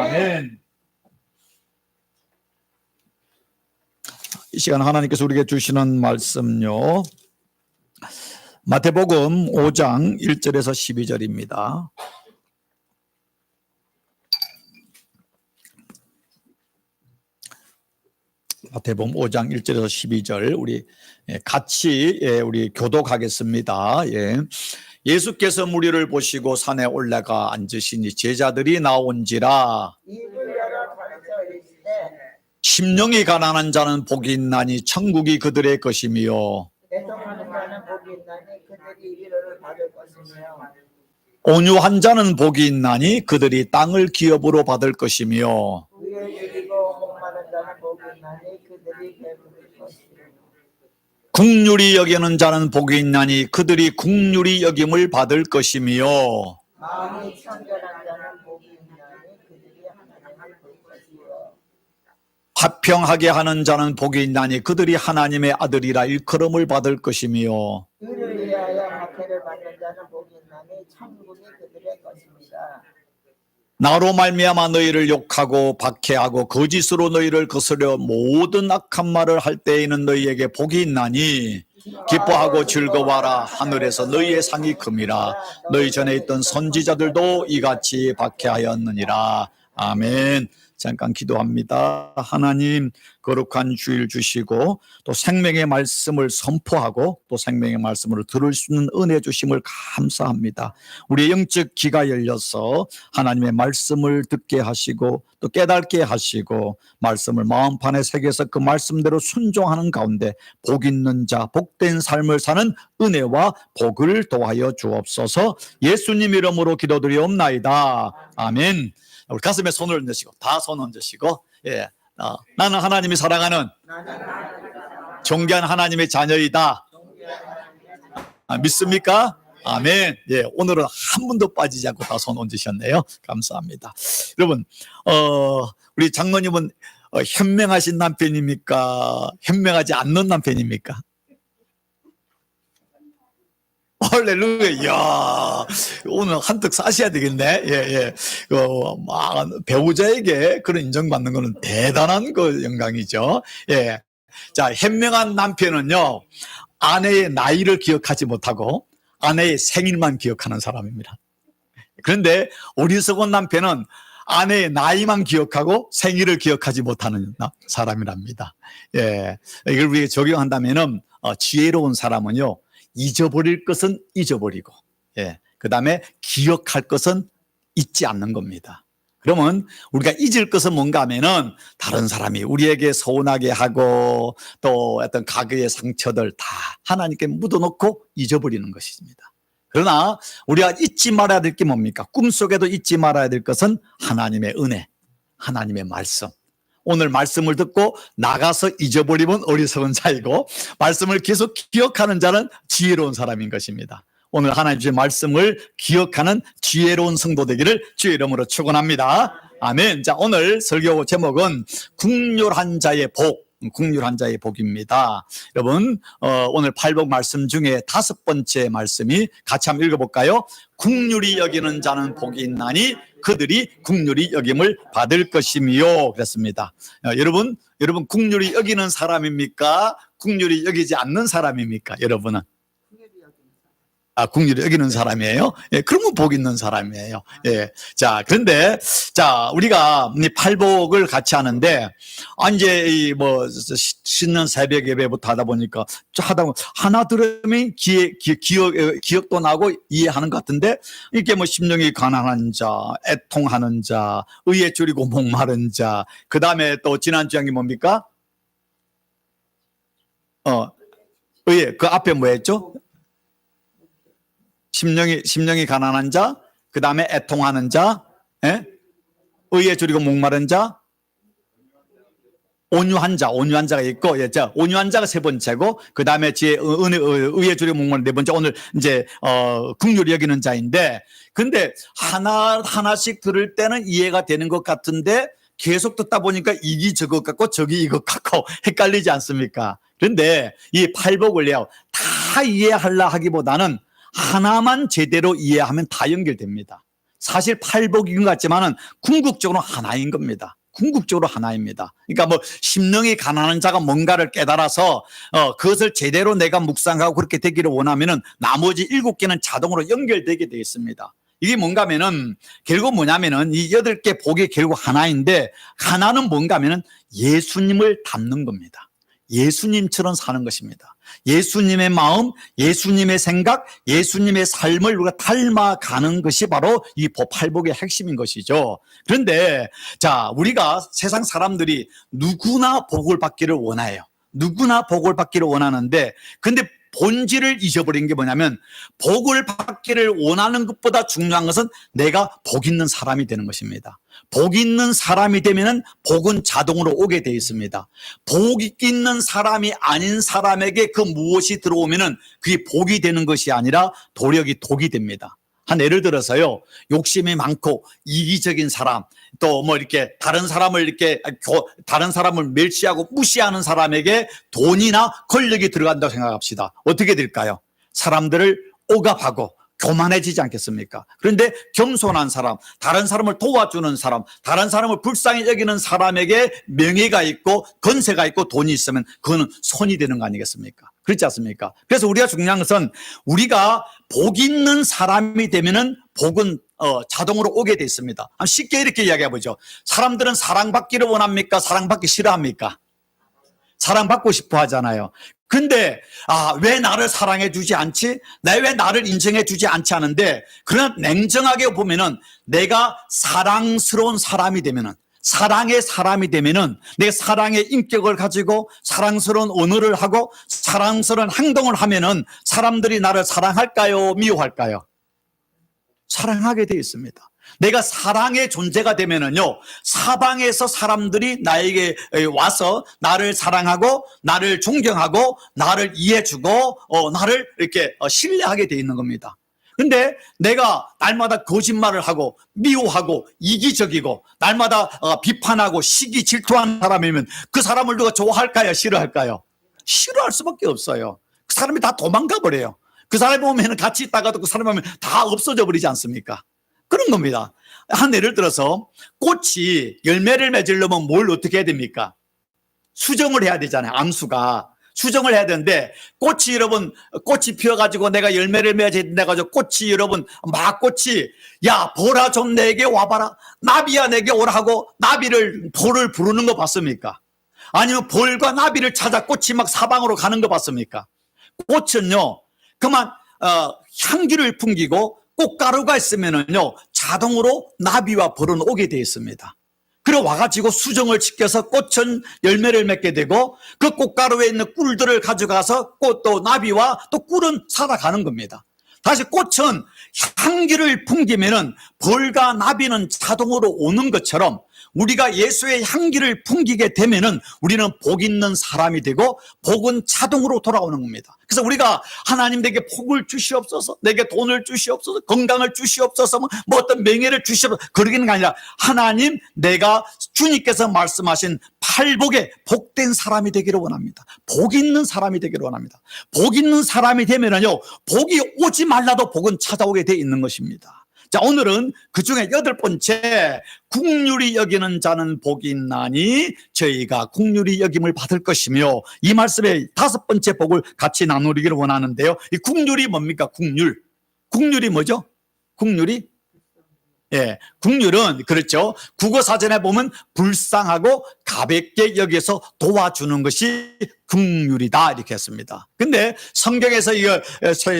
아멘. 이 시간 하나님께서 우리에게 주시는 말씀요, 마태복음 5장 1절에서 12절입니다. 마태복음 5장 1절에서 12절 우리 같이 우리 교독하겠습니다. 예수께서 무리를 보시고 산에 올라가 앉으시니 제자들이 나온지라. 심령이 가난한 자는 복이 있나니 천국이 그들의 것이며, 온유한 자는 복이 있나니 그들이 땅을 기업으로 받을 것이며, 긍휼히 여기는 자는 복이 있나니 그들이 긍휼히 여김을 받을 것이며, 마음이 청결한 자는 복이 있나니 그들이 하나님을 볼 것이요, 화평하게 하는 자는 복이 있나니 그들이 하나님의 아들이라 일컬음을 받을 것이며, 의를 위하여 박해를 받는 자는 복이 있나니 천국이 그들의 것입니다. 나로 말미암아 너희를 욕하고 박해하고 거짓으로 너희를 거스려 모든 악한 말을 할 때에는 너희에게 복이 있나니 기뻐하고 즐거워하라. 하늘에서 너희의 상이 큼이라. 너희 전에 있던 선지자들도 이같이 박해하였느니라. 아멘. 잠깐 기도합니다. 하나님, 거룩한 주일 주시고 또 생명의 말씀을 선포하고 또 생명의 말씀을 들을 수 있는 은혜 주심을 감사합니다. 우리의 영적 귀가 열려서 하나님의 말씀을 듣게 하시고 또 깨닫게 하시고 말씀을 마음판에 새겨서 그 말씀대로 순종하는 가운데 복 있는 자, 복된 삶을 사는 은혜와 복을 도하여 주옵소서. 예수님 이름으로 기도드리옵나이다. 아멘. 우리 가슴에 손을 얹으시고 다 손 얹으시고, 나는 하나님이 사랑하는 존귀한 하나님의 자녀이다. 믿습니까? 아멘. 오늘은 한 분도 빠지지 않고 다 손 얹으셨네요. 감사합니다. 여러분, 우리 장로님은 현명하신 남편입니까? 현명하지 않는 남편입니까? 할렐루야. 이야, 오늘 한턱 쏴셔야 되겠네. 배우자에게 그런 인정받는 거는 대단한 영광이죠. 자, 현명한 남편은요, 아내의 나이를 기억하지 못하고 아내의 생일만 기억하는 사람입니다. 그런데 어리석은 남편은 아내의 나이만 기억하고 생일을 기억하지 못하는 사람이랍니다. 이걸 우리가 적용한다면은, 지혜로운 사람은요, 잊어버릴 것은 잊어버리고, 그 다음에 기억할 것은 잊지 않는 겁니다. 그러면 우리가 잊을 것은 뭔가 하면은 다른 사람이 우리에게 서운하게 하고 또 어떤 과거의 상처들 다 하나님께 묻어놓고 잊어버리는 것입니다. 그러나 우리가 잊지 말아야 될 게 뭡니까? 꿈속에도 잊지 말아야 될 것은 하나님의 은혜, 하나님의 말씀. 오늘 말씀을 듣고 나가서 잊어버리면 어리석은 자이고, 말씀을 계속 기억하는 자는 지혜로운 사람인 것입니다. 오늘 하나님의 말씀을 기억하는 지혜로운 성도 되기를 주의 이름으로 축원합니다. 아멘. 자, 오늘 설교 제목은 긍휼한 자의 복, 긍휼한 자의 복입니다. 여러분, 오늘 팔복 말씀 중에 5번째 말씀이 같이 한번 읽어볼까요? 긍휼히 여기는 자는 복이 있나니 그들이 긍휼히 여김을 받을 것이며, 그랬습니다. 여러분 긍휼히 여기는 사람입니까? 긍휼히 여기지 않는 사람입니까? 여러분은? 긍휼히 여기는 사람이에요. 그러면 복 있는 사람이에요. 자, 그런데, 자, 우리가 이 팔복을 같이 하는데, 이제 씻는 새벽 예배부터 하다 보니까, 하나 들으면 기억도 나고 이해하는 것 같은데, 이게 심령이 가난한 자, 애통하는 자, 의에 줄이고 목마른 자, 그 다음에 또 지난주에 뭡니까? 의에, 그 앞에 뭐였죠? 심령이 가난한 자, 그 다음에 애통하는 자, 의에 줄이고 목마른 자, 온유한 자가 있고, 온유한 자가 세 번째고, 그 다음에 의에 줄이고 목마른 네 번째, 오늘 이제, 긍휼히 여기는 자인데, 근데 하나씩 들을 때는 이해가 되는 것 같은데, 계속 듣다 보니까 이게 저것 같고 저기 이것 같고 헷갈리지 않습니까? 그런데 이 팔복을요, 다 이해하려 하기보다는 하나만 제대로 이해하면 다 연결됩니다. 사실 팔복인 것 같지만은 궁극적으로 하나인 겁니다. 궁극적으로 하나입니다. 그러니까 뭐 심령이 가난한 자가 뭔가를 깨달아서 그것을 제대로 내가 묵상하고 그렇게 되기를 원하면은 나머지 7개는 자동으로 연결되게 되어 있습니다. 이게 뭔가 하면은 결국 뭐냐면은 이 8개 복이 결국 하나인데, 하나는 뭔가 하면은 예수님을 닮는 겁니다. 예수님처럼 사는 것입니다. 예수님의 마음, 예수님의 생각, 예수님의 삶을 우리가 닮아가는 것이 바로 이 팔복의 핵심인 것이죠. 그런데 자, 우리가 세상 사람들이 누구나 복을 받기를 원해요. 누구나 복을 받기를 원하는데, 근데 본질을 잊어버린 게 뭐냐면, 복을 받기를 원하는 것보다 중요한 것은 내가 복 있는 사람이 되는 것입니다. 복 있는 사람이 되면은 복은 자동으로 오게 되어 있습니다. 복 있는 사람이 아닌 사람에게 그 무엇이 들어오면은 그게 복이 되는 것이 아니라 도력이 독이 됩니다. 한 예를 들어서요, 욕심이 많고 이기적인 사람, 또 뭐 이렇게 다른 사람을 멸시하고 무시하는 사람에게 돈이나 권력이 들어간다고 생각합시다. 어떻게 될까요? 사람들을 억압하고 교만해지지 않겠습니까? 그런데 겸손한 사람, 다른 사람을 도와주는 사람, 다른 사람을 불쌍히 여기는 사람에게 명예가 있고 권세가 있고 돈이 있으면 그거는 손이 되는 거 아니겠습니까? 그렇지 않습니까? 그래서 우리가 중요한 것은, 우리가 복 있는 사람이 되면은 복은 자동으로 오게 돼 있습니다. 쉽게 이렇게 이야기해 보죠. 사람들은 사랑받기를 원합니까? 사랑받기 싫어합니까? 사랑받고 싶어 하잖아요. 근데 왜 나를 사랑해 주지 않지? 왜 나를 인정해 주지 않지 하는데, 그러나 냉정하게 보면은 내가 사랑스러운 사람이 되면은, 사랑의 사람이 되면은, 내 사랑의 인격을 가지고 사랑스러운 언어를 하고 사랑스러운 행동을 하면은 사람들이 나를 사랑할까요? 미워할까요? 사랑하게 되어 있습니다. 내가 사랑의 존재가 되면은요, 사방에서 사람들이 나에게 와서 나를 사랑하고 나를 존경하고 나를 이해해주고 나를 이렇게 신뢰하게 되어 있는 겁니다. 근데 내가 날마다 거짓말을 하고 미워하고 이기적이고 날마다 비판하고 시기 질투하는 사람이면 그 사람을 누가 좋아할까요? 싫어할까요? 싫어할 수밖에 없어요. 그 사람이 다 도망가 버려요. 그 사람이 보면 같이 있다가도 그 사람이 보면 다 없어져 버리지 않습니까? 그런 겁니다. 한 예를 들어서 꽃이 열매를 맺으려면 뭘 어떻게 해야 됩니까? 수정을 해야 되잖아요. 암수가 수정을 해야 되는데, 꽃이 여러분, 꽃이 피어가지고 내가 열매를 맺어야 돼가지고 꽃이 여러분 막 꽃이 야 보라 좀 내게 와봐라, 나비야 내게 오라 하고 나비를 벌을 부르는 거 봤습니까? 아니면 벌과 나비를 찾아 꽃이 막 사방으로 가는 거 봤습니까? 꽃은요 그만 향기를 풍기고 꽃가루가 있으면은요 자동으로 나비와 벌은 오게 되어 있습니다. 그래 와가지고 수정을 지켜서 꽃은 열매를 맺게 되고, 그 꽃가루에 있는 꿀들을 가져가서 꽃도 나비와 또 꿀은 살아가는 겁니다. 다시 꽃은 향기를 풍기면은 벌과 나비는 자동으로 오는 것처럼, 우리가 예수의 향기를 풍기게 되면은 우리는 복 있는 사람이 되고 복은 자동으로 돌아오는 겁니다. 그래서 우리가 하나님 내게 복을 주시옵소서, 내게 돈을 주시옵소서, 건강을 주시옵소서, 뭐 어떤 명예를 주시옵소서, 그러기는 아니라 하나님 내가 주님께서 말씀하신 팔복에 복된 사람이 되기를 원합니다. 복 있는 사람이 되기를 원합니다. 복 있는 사람이 되면은요 복이 오지 말라도 복은 찾아오게 돼 있는 것입니다. 자, 오늘은 그 중에 8번째, 긍휼히 여기는 자는 복이 있나니 저희가 긍휼히 여김을 받을 것이며, 이 말씀의 5번째 복을 같이 나누기를 원하는데요. 이 긍휼이 뭡니까? 긍휼이 뭐죠? 긍휼이 긍휼은 그렇죠. 국어사전에 보면 불쌍하고 가볍게 여기서 도와주는 것이 긍휼이다 이렇게 했습니다. 근데 성경에서 이거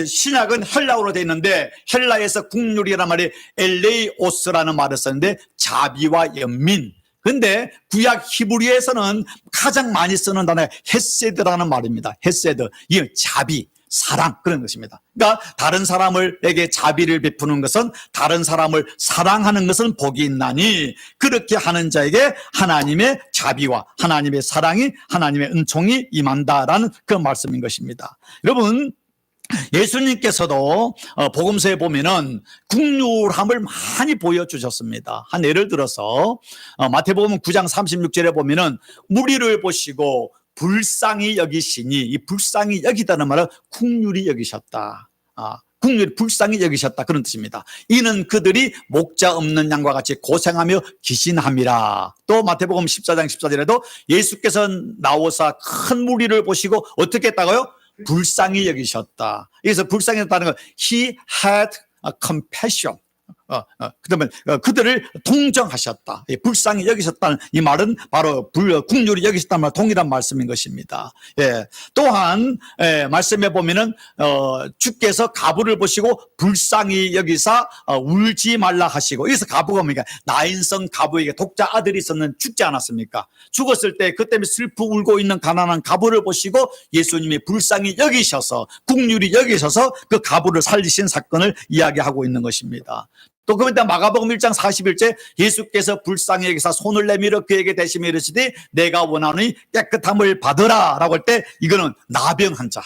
신약은 헬라어로 되어 있는데, 헬라에서 긍휼이라는 말이 엘레이오스라는 말을 썼는데 자비와 연민. 근데 구약 히브리에서는 가장 많이 쓰는 단어가 헤세드라는 말입니다. 헤세드, 이 자비, 사랑, 그런 것입니다. 그러니까 다른 사람에게 자비를 베푸는 것은, 다른 사람을 사랑하는 것은 복이 있나니 그렇게 하는 자에게 하나님의 자비와 하나님의 사랑이, 하나님의 은총이 임한다라는 그 말씀인 것입니다. 여러분, 예수님께서도 복음서에 보면은 긍휼함을 많이 보여주셨습니다. 한 예를 들어서 마태복음 9장 36절에 보면은 무리를 보시고 불쌍히 여기시니, 이 불쌍히 여기다는 말은 긍휼히 여기셨다. 긍휼히 불쌍히 여기셨다, 그런 뜻입니다. 이는 그들이 목자 없는 양과 같이 고생하며 기신함이라. 또 마태복음 14장 14절에도 예수께서 나오사 큰 무리를 보시고 어떻게 했다고요? 불쌍히 여기셨다. 여기서 불쌍히 여겼다는 건 He had a compassion. 그다음에 그들을 동정하셨다. 불쌍히 여기셨다는 이 말은 바로 긍휼히 여기셨다는 말 동일한 말씀인 것입니다. 예. 또한 말씀해 보면은 주께서 가부를 보시고 불쌍히 여기사 울지 말라 하시고, 여기서 가부가 뭡니까? 나인성 가부에게 독자 아들이 있었는 죽지 않았습니까? 죽었을 때 그 때문에 슬프 울고 있는 가난한 가부를 보시고 예수님이 불쌍히 여기셔서 긍휼히 여기셔서 그 가부를 살리신 사건을 이야기하고 있는 것입니다. 또 그러면 마가복음 1장 41절 예수께서 불쌍히 여기사 손을 내밀어 그에게 대시며 이르시되 내가 원하노니 깨끗함을 받으라 라고 할 때, 이거는 나병한 자,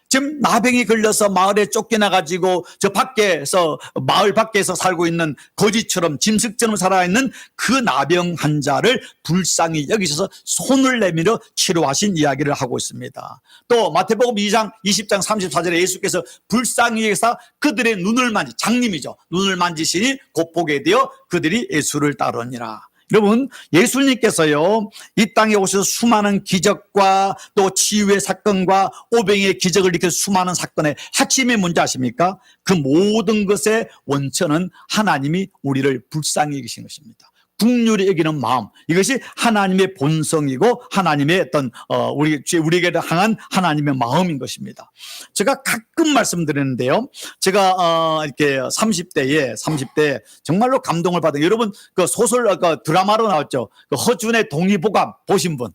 지금 나병이 걸려서 마을에 쫓겨나가지고 저 밖에서, 마을 밖에서 살고 있는 거지처럼 짐승처럼 살아있는 그 나병 환자를 불쌍히 여기셔서 손을 내밀어 치료하신 이야기를 하고 있습니다. 또 마태복음 2장 20장 34절에 예수께서 불쌍히 여기사 그들의 눈을 장님이죠, 눈을 만지시니 곧 보게 되어 그들이 예수를 따르니라. 여러분, 예수님께서요 이 땅에 오셔서 수많은 기적과 또 치유의 사건과 오병의 기적을 일으켜 수많은 사건의 핵심이 뭔지 아십니까? 그 모든 것의 원천은 하나님이 우리를 불쌍히 여기신 것입니다. 긍휼히 여기는 마음, 이것이 하나님의 본성이고 하나님의 어떤 우리에게 향한 하나님의 마음인 것입니다. 제가 가끔 말씀드리는데요, 제가 이렇게 30대에 정말로 감동을 받은, 여러분 그 소설 그 드라마로 나왔죠, 그 허준의 동의보감 보신 분,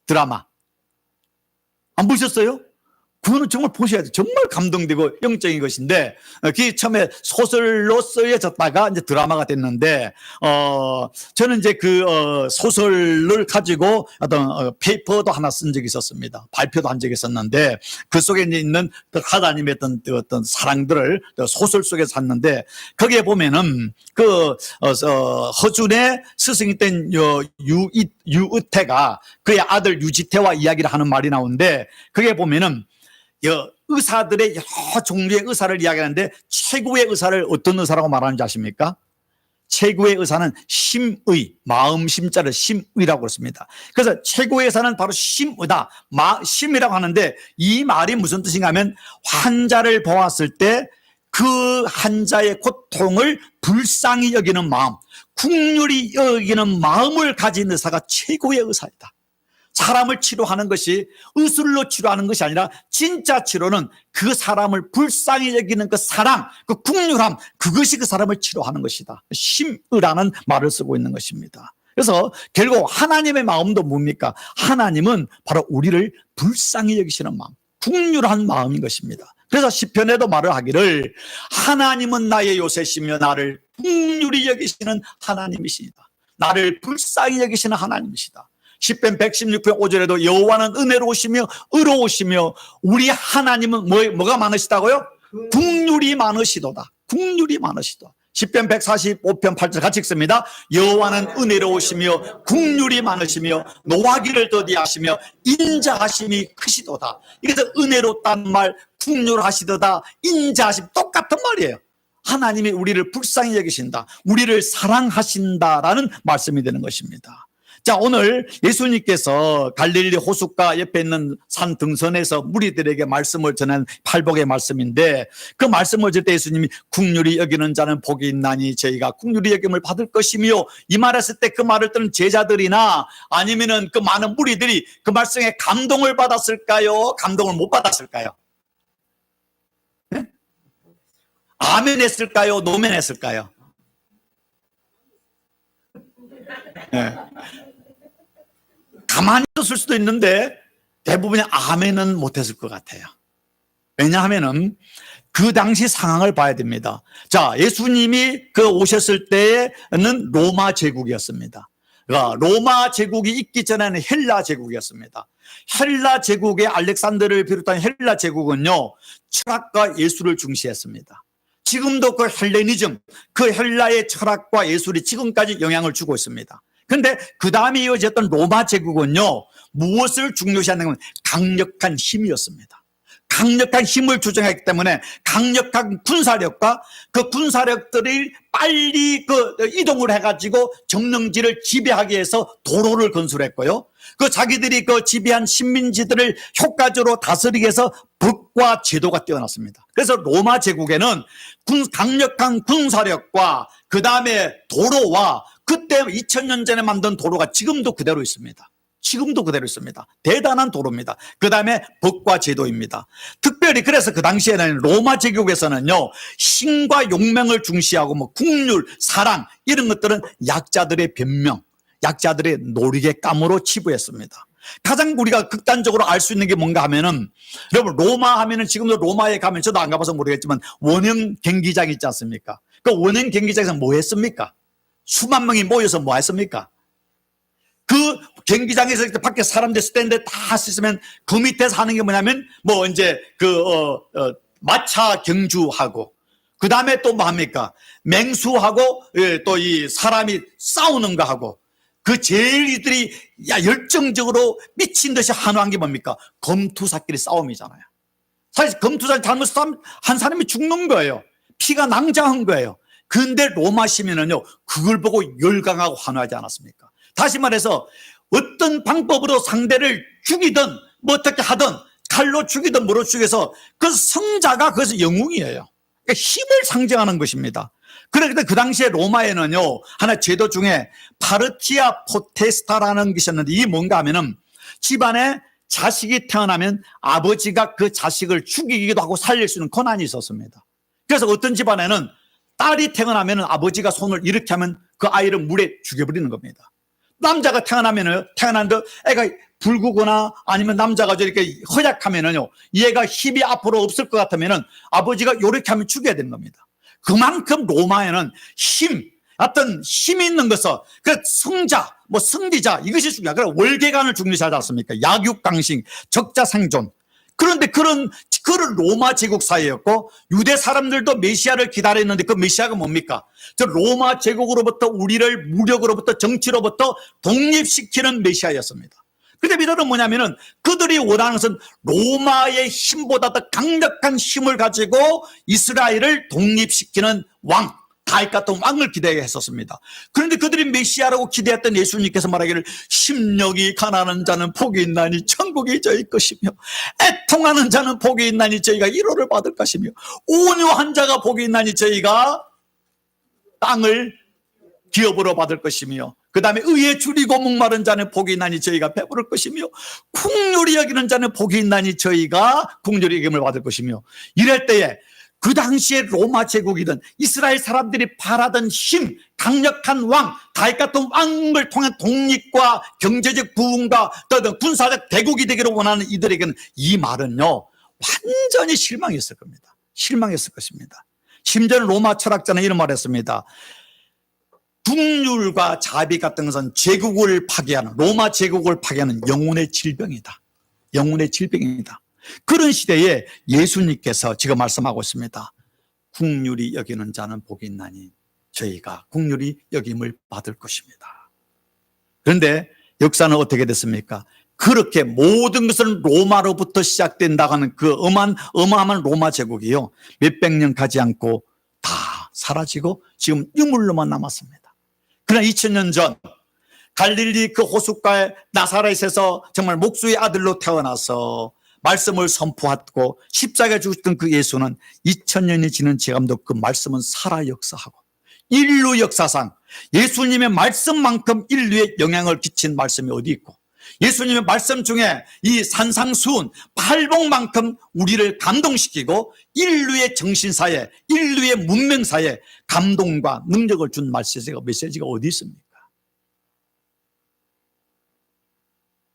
드라마 안 보셨어요? 그거는 정말 보셔야 돼요. 정말 감동되고 영적인 것인데, 그게 처음에 소설로 쓰여졌다가 이제 드라마가 됐는데, 저는 이제 그 소설을 가지고 어떤 페이퍼도 하나 쓴 적이 있었습니다. 발표도 한 적이 있었는데, 그 속에 있는 하나님의 어떤 사랑들을 소설 속에서 샀는데, 거기에 보면은 그 허준의 스승이 된 유의태가 그의 아들 유지태와 이야기를 하는 말이 나오는데, 그게 보면은 의사들의 여러 종류의 의사를 이야기하는데 최고의 의사를 어떤 의사라고 말하는지 아십니까? 최고의 의사는 심의, 마음 심자를 심의라고 그랬습니다. 그래서 최고의 의사는 바로 심의다, 심이라고 하는데, 이 말이 무슨 뜻인가 하면 환자를 보았을 때 그 환자의 고통을 불쌍히 여기는 마음, 긍휼히 여기는 마음을 가진 의사가 최고의 의사이다. 사람을 치료하는 것이 의술로 치료하는 것이 아니라 진짜 치료는 그 사람을 불쌍히 여기는 그 사랑, 그 긍휼함, 그것이 그 사람을 치료하는 것이다. 심의라는 말을 쓰고 있는 것입니다. 그래서 결국 하나님의 마음도 뭡니까? 하나님은 바로 우리를 불쌍히 여기시는 마음, 긍휼한 마음인 것입니다. 그래서 시편에도 말을 하기를 하나님은 나의 요새시며 나를 긍휼히 여기시는 하나님이시다. 나를 불쌍히 여기시는 하나님이시다. 시편 116편 5절에도 여호와는 은혜로우시며 의로우시며 우리 하나님은 뭐가 많으시다고요? 긍휼이 많으시도다. 긍휼이 많으시도다. 시편 145편 8절 같이 읽습니다. 여호와는 은혜로우시며 긍휼이 많으시며 노하기를 더디하시며 인자하심이 크시도다. 이래서 은혜롭다는 말, 긍휼하시도다, 인자하심 똑같은 말이에요. 하나님이 우리를 불쌍히 여기신다, 우리를 사랑하신다라는 말씀이 되는 것입니다. 자, 오늘 예수님께서 갈릴리 호숫가 옆에 있는 산 등선에서 무리들에게 말씀을 전한 팔복의 말씀인데, 그 말씀을 줄 때 예수님이 긍휼히 여기는 자는 복이 있나니 저희가 긍휼히 여김을 받을 것이며, 이 말했을 때 그 말을 듣는 제자들이나 아니면은 그 많은 무리들이 그 말씀에 감동을 받았을까요? 감동을 못 받았을까요? 네? 아멘 했을까요? 노멘 했을까요? 네. 가만히 있었을 수도 있는데 대부분이 아멘은 못했을 것 같아요. 왜냐하면은 그 당시 상황을 봐야 됩니다. 자, 예수님이 그 오셨을 때는 로마 제국이었습니다. 그러니까 로마 제국이 있기 전에는 헬라 제국이었습니다. 헬라 제국의 알렉산더를 비롯한 헬라 제국은요, 철학과 예술을 중시했습니다. 지금도 그 헬레니즘, 그 헬라의 철학과 예술이 지금까지 영향을 주고 있습니다. 그런데 그 다음에 이어졌던 로마 제국은요, 무엇을 중요시하는 건 강력한 힘이었습니다. 강력한 힘을 주장했기 때문에 강력한 군사력과 그 군사력들이 빨리 이동을 해가지고 점령지를 지배하기 위해서 도로를 건설했고요. 자기들이 지배한 식민지들을 효과적으로 다스리기 위해서 법과 제도가 뛰어났습니다. 그래서 로마 제국에는 강력한 군사력과 그 다음에 도로와 그때 2000년 전에 만든 도로가 지금도 그대로 있습니다. 지금도 그대로 있습니다. 대단한 도로입니다. 그 다음에 법과 제도입니다. 특별히 그래서 그 당시에는 로마 제국에서는요, 신과 용맹을 중시하고 국률, 사랑 이런 것들은 약자들의 변명, 약자들의 놀이개감으로 치부했습니다. 가장 우리가 극단적으로 알 수 있는 게 뭔가 하면은, 여러분 로마 하면은 지금도 로마에 가면 저도 안 가봐서 모르겠지만 원형 경기장 있지 않습니까? 그 원형 경기장에서 뭐 했습니까? 수만 명이 모여서 뭐 했습니까? 그 경기장에서 밖에 사람들 스탠드 다 쓰면 그 밑에서 하는 게 뭐냐면 이제 마차 경주하고 그 다음에 또 뭐 합니까? 맹수하고 또 이 사람이 싸우는 거 하고 그 제일 이들이 열정적으로 미친 듯이 환호한 게 뭡니까? 검투사끼리 싸움이잖아요. 사실 검투사 잘못 싸움 한 사람이 죽는 거예요. 피가 낭자한 거예요. 근데 로마 시민은요, 그걸 보고 열광하고 환호하지 않았습니까? 다시 말해서 어떤 방법으로 상대를 죽이든 어떻게 하든 칼로 죽이든 뭐로 죽여서 그 성자가 그것은 영웅이에요. 그러니까 힘을 상징하는 것입니다. 그런데 그 당시에 로마에는요, 하나 제도 중에 파르티아 포테스타라는 것이 있었는데 이게 뭔가 하면은 집안에 자식이 태어나면 아버지가 그 자식을 죽이기도 하고 살릴 수 있는 권한이 있었습니다. 그래서 어떤 집안에는 딸이 태어나면 아버지가 손을 이렇게 하면 그 아이를 물에 죽여버리는 겁니다. 남자가 태어났는데 애가 붉거나 아니면 남자가 저렇게 허약하면은요, 얘가 힘이 앞으로 없을 것 같으면은 아버지가 이렇게 하면 죽여야 되는 겁니다. 그만큼 로마에는 어떤 힘이 있는 것을, 성자, 승리자, 이것이 중요해요. 그래, 월계관을 중요시하지 않습니까? 약육강식, 적자생존. 그런데 그런 로마 제국 사회였고, 유대 사람들도 메시아를 기다렸는데 그 메시아가 뭡니까? 저 로마 제국으로부터 우리를 무력으로부터 정치로부터 독립시키는 메시아였습니다. 그런데 이들은 뭐냐면은 그들이 원하는 것은 로마의 힘보다 더 강력한 힘을 가지고 이스라엘을 독립시키는 왕, 다윗 같은 왕을 기대했었습니다. 그런데 그들이 메시아라고 기대했던 예수님께서 말하기를 심령이 가난한 자는 복이 있나니 천국이 저희 것이며 애통하는 자는 복이 있나니 저희가 위로를 받을 것이며 온유한 자가 복이 있나니 저희가 땅을 기업으로 받을 것이며 그 다음에 의에 줄이고 목마른 자는 복이 있나니 저희가 배부를 것이며 긍휼히 여기는 자는 복이 있나니 저희가 긍휼히 여김을 받을 것이며 이럴 때에 그 당시에 로마 제국이든 이스라엘 사람들이 바라던 힘, 강력한 왕, 다윗 같은 왕을 통한 독립과 경제적 부흥과 또는 군사적 대국이 되기를 원하는 이들에게는 이 말은요, 완전히 실망했을 겁니다. 실망했을 것입니다. 심지어는 로마 철학자는 이런 말을 했습니다. 국률과 자비 같은 것은 제국을 파괴하는, 로마 제국을 파괴하는 영혼의 질병이다. 영혼의 질병이다. 그런 시대에 예수님께서 지금 말씀하고 있습니다. 긍휼히 여기는 자는 복이 있나니 저희가 긍휼히 여김을 받을 것입니다. 그런데 역사는 어떻게 됐습니까? 그렇게 모든 것은 로마로부터 시작된다고 하는 그 어마어마한 로마 제국이요, 몇백 년 가지 않고 다 사라지고 지금 유물로만 남았습니다. 그러나 2000년 전 갈릴리 그 호숫가의 나사렛에서 정말 목수의 아들로 태어나서 말씀을 선포하고 십자가에 죽었던 그 예수는 2000년이 지난 지금도 그 말씀은 살아 역사하고 인류 역사상 예수님의 말씀만큼 인류에 영향을 끼친 말씀이 어디 있고 예수님의 말씀 중에 이 산상수훈 팔복만큼 우리를 감동시키고 인류의 정신사에 인류의 문명사에 감동과 능력을 준 메시지가 어디 있습니까?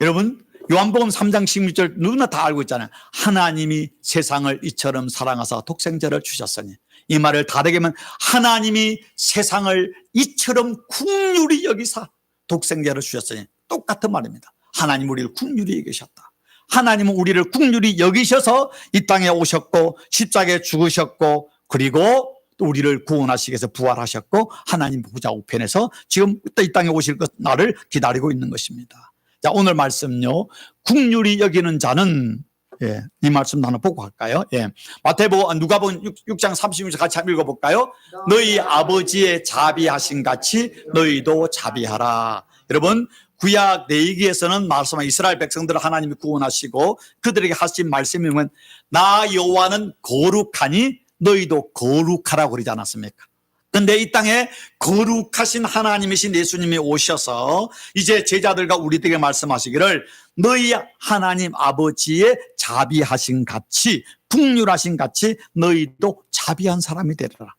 여러분 요한복음 3장 16절 누구나 다 알고 있잖아요. 하나님이 세상을 이처럼 사랑하사 독생자를 주셨으니, 이 말을 다르게 하면 하나님이 세상을 이처럼 긍휼히 여기사 독생자를 주셨으니, 똑같은 말입니다. 하나님 우리를 긍휼히 여기셨다. 하나님은 우리를 긍휼히 여기셔서 이 땅에 오셨고 십자가에 죽으셨고 그리고 또 우리를 구원하시기 위해서 부활하셨고 하나님 보좌 우편에서 지금 이 땅에 오실 나를 기다리고 있는 것입니다. 자, 오늘 말씀요, 긍휼히 여기는 자는 예, 이 말씀도 하나 보고 갈까요? 예. 마태복음, 누가복음 6장 36절 같이 한번 읽어볼까요? 너희 아버지의 자비하신 같이 너희도 자비하라. 여러분, 구약 내기에서는 말씀한 이스라엘 백성들을 하나님이 구원하시고 그들에게 하신 말씀이 뭐냐면 나 여호와는 거룩하니 너희도 거룩하라고 그러지 않았습니까? 근데 이 땅에 거룩하신 하나님이신 예수님이 오셔서 이제 제자들과 우리들에게 말씀하시기를 너희 하나님 아버지의 자비하신 같이 긍휼하신 같이 너희도 자비한 사람이 되리라.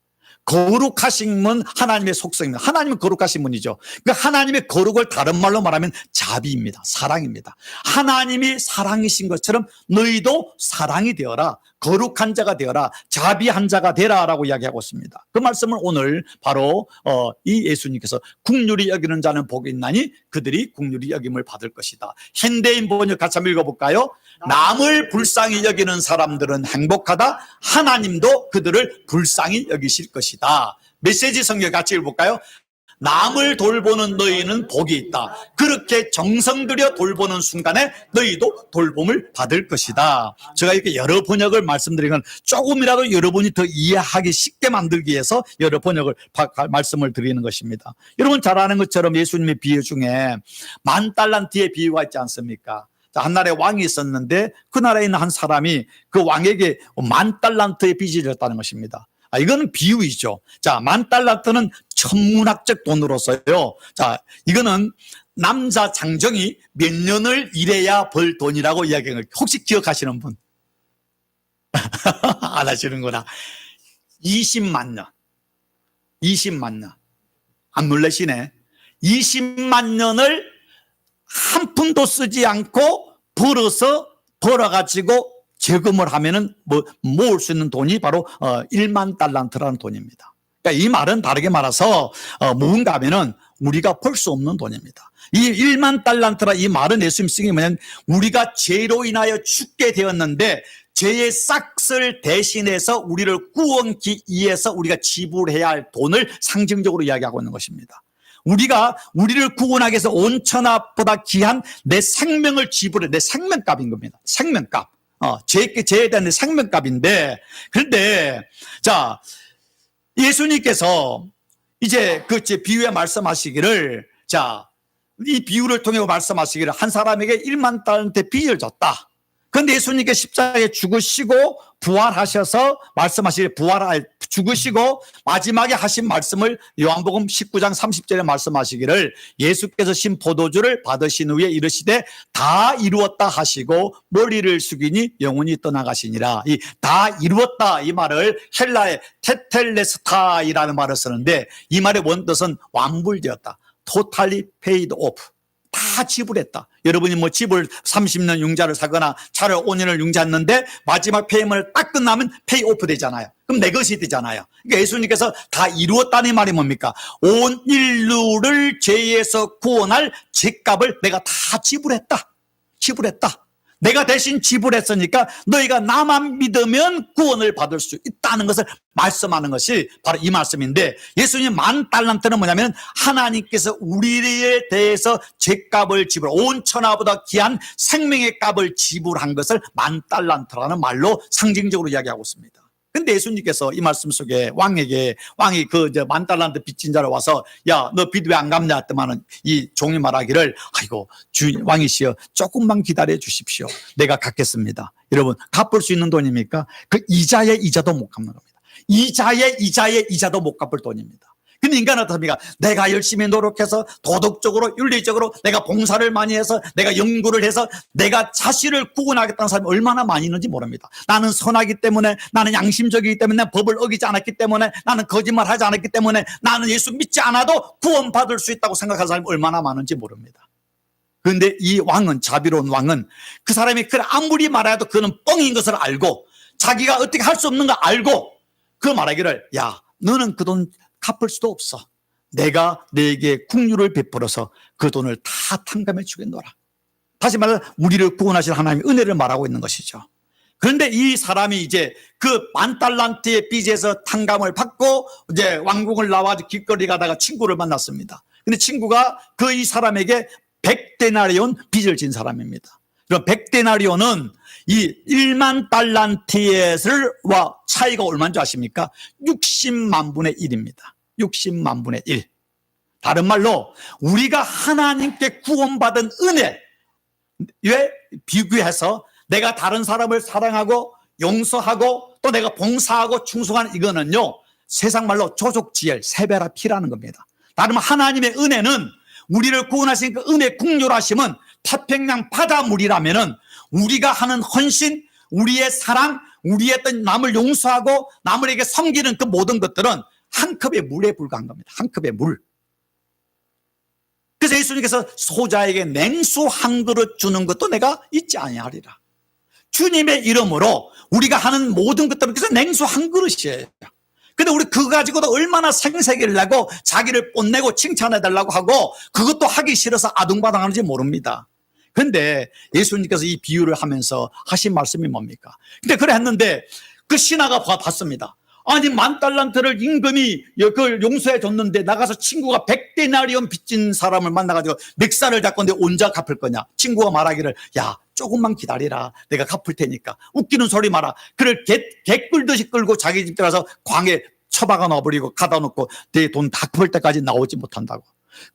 거룩하신 분 하나님의 속성입니다. 하나님은 거룩하신 분이죠. 그 하나님의 거룩을 다른 말로 말하면 자비입니다. 사랑입니다. 하나님이 사랑이신 것처럼 너희도 사랑이 되어라. 거룩한 자가 되어라. 자비한 자가 되라라고 이야기하고 있습니다. 그 말씀을 오늘 바로 이 예수님께서 긍휼히 여기는 자는 복이 있나니 그들이 긍휼히 여김을 받을 것이다. 현대인 번역 같이 한번 읽어볼까요? 남을 불쌍히 여기는 사람들은 행복하다. 하나님도 그들을 불쌍히 여기실 것이다. 메시지 성경 같이 읽어볼까요? 남을 돌보는 너희는 복이 있다. 그렇게 정성 들여 돌보는 순간에 너희도 돌봄을 받을 것이다. 제가 이렇게 여러 번역을 말씀드린 건 조금이라도 여러분이 더 이해하기 쉽게 만들기 위해서 여러 번역을 말씀을 드리는 것입니다. 여러분 잘 아는 것처럼 예수님의 비유 중에 10,000달란트의 비유가 있지 않습니까? 한 나라에 왕이 있었는데 그 나라에 있는 한 사람이 그 왕에게 10,000달란트의 빚을 졌다는 것입니다. 이거는 비유이죠. 자, 10,000달란트는 천문학적 돈으로서요. 자, 이거는 남자 장정이 몇 년을 일해야 벌 돈이라고 이야기한 거예요. 혹시 기억하시는 분? 안 하시는구나. 20만 년. 20만 년. 안 놀라시네. 20만 년을 한 푼도 쓰지 않고 벌어가지고 재금을 하면은 모을 수 있는 돈이 바로 1만 달란트라는 돈입니다. 그러니까 이 말은 다르게 말해서 뭔가 하면은 우리가 벌 수 없는 돈입니다. 이 1만 달란트라 이 말은 예수님 쓰기 뭐냐면 우리가 죄로 인하여 죽게 되었는데 죄의 싹을 대신해서 우리를 구원하기 위해서 우리가 지불해야 할 돈을 상징적으로 이야기하고 있는 것입니다. 우리를 구원하기 위해서 온 천하보다 귀한 내 생명을 지불해, 내 생명값인 겁니다. 생명값. 죄에 대한 생명값인데, 그런데, 자, 예수님께서 이제 그 비유에 말씀하시기를, 자, 이 비유를 통해 말씀하시기를 한 사람에게 1만 달란트 빚을 졌다. 그런데 예수님께 십자가에 죽으시고 부활하셔서 말씀하시기를 죽으시고 마지막에 하신 말씀을 요한복음 19장 30절에 말씀하시기를 예수께서 신 포도주를 받으신 후에 이르시되 다 이루었다 하시고 머리를 숙이니 영혼이 떠나가시니라. 이 다 이루었다 이 말을 헬라의 테텔레스타이라는 말을 쓰는데 이 말의 원뜻은 완불되었다. totally paid off. 다 지불했다. 여러분이 뭐 집을 30년 융자를 사거나 차를 5년을 융자했는데 마지막 페이먼을 딱 끝나면 페이오프 되잖아요. 그럼 내 것이 되잖아요. 그러니까 예수님께서 다 이루었다는 말이 뭡니까? 온 인류를 죄에서 구원할 죄값을 내가 다 지불했다. 내가 대신 지불했으니까 너희가 나만 믿으면 구원을 받을 수 있다는 것을 말씀하는 것이 바로 이 말씀인데 예수님 10,000달란트는 뭐냐면 하나님께서 우리에 대해서 죄값을 온 천하보다 귀한 생명의 값을 지불한 것을 10,000달란트라는 말로 상징적으로 이야기하고 있습니다. 근데 예수님께서 이 말씀 속에 왕이 그 10,000달란트 빚진 자로 와서 야, 너 빚 왜 안 갚냐 했더만은 이 종이 말하기를 아이고 왕이시여 조금만 기다려 주십시오. 내가 갚겠습니다. 여러분 갚을 수 있는 돈입니까? 그 이자의 이자도 못 갚는 겁니다. 이자의 이자도 못 갚을 돈입니다. 근데 인간은 어떻습니까? 내가 열심히 노력해서 도덕적으로 윤리적으로 내가 봉사를 많이 해서 내가 연구를 해서 내가 자신을 구원하겠다는 사람이 얼마나 많이 있는지 모릅니다. 나는 선하기 때문에 나는 양심적이기 때문에 법을 어기지 않았기 때문에 나는 거짓말하지 않았기 때문에 나는 예수 믿지 않아도 구원받을 수 있다고 생각하는 사람이 얼마나 많은지 모릅니다. 그런데 이 왕은 자비로운 왕은 그 사람이 그래 아무리 말해도 그는 뻥인 것을 알고 자기가 어떻게 할 수 없는 걸 알고 그 말하기를 야 너는 그 돈 갚을 수도 없어. 내가 너에게 긍휼을 베풀어서 그 돈을 다 탕감해 주겠노라. 다시 말해 우리를 구원하실 하나님의 은혜를 말하고 있는 것이죠. 그런데 이 사람이 이제 그 10,000달란트의 빚에서 탕감을 받고 이제 왕궁을 나와 길거리 가다가 친구를 만났습니다. 근데 친구가 이 사람에게 100데나리온 빚을 진 사람입니다. 그럼 100데나리온은 이 1만 달란트와 차이가 얼마인 줄 아십니까? 60만 분의 1입니다. 60만 분의 1. 다른 말로 우리가 하나님께 구원받은 은혜에 비교해서 내가 다른 사람을 사랑하고 용서하고 또 내가 봉사하고 충성하는 이거는요, 세상 말로 조족지엘, 세배라 피라는 겁니다. 다른 말 하나님의 은혜는, 우리를 구원하신 그 은혜 국률하심은 태평양 바다물이라면은 우리가 하는 헌신, 우리의 사랑, 우리의 어떤 남을 용서하고 남에게 섬기는 그 모든 것들은 한 컵의 물에 불과한 겁니다. 한 컵의 물. 그래서 예수님께서 소자에게 냉수 한 그릇 주는 것도 내가 잊지 아니하리라. 주님의 이름으로 우리가 하는 모든 것들은 그래서 냉수 한 그릇이에요. 근데 우리 그거 가지고도 얼마나 생색을 내고 자기를 뽐내고 칭찬해달라고 하고 그것도 하기 싫어서 아둥바둥하는지 모릅니다. 근데 예수님께서 이 비유를 하면서 하신 말씀이 뭡니까? 근데 그래 했는데 그 신하가 봤습니다. 아니 10,000달란트를 임금이 그걸 용서해 줬는데 나가서 친구가 100데나리온 빚진 사람을 만나가지고 멱살을 잡건데 언제 갚을 거냐. 친구가 말하기를 야 조금만 기다리라, 내가 갚을 테니까. 웃기는 소리 마라. 그를 개 끌듯이 끌고 자기 집 들어가서 광에 처박아 놔버리고 가다 놓고 내 돈 다 갚을 때까지 나오지 못한다고.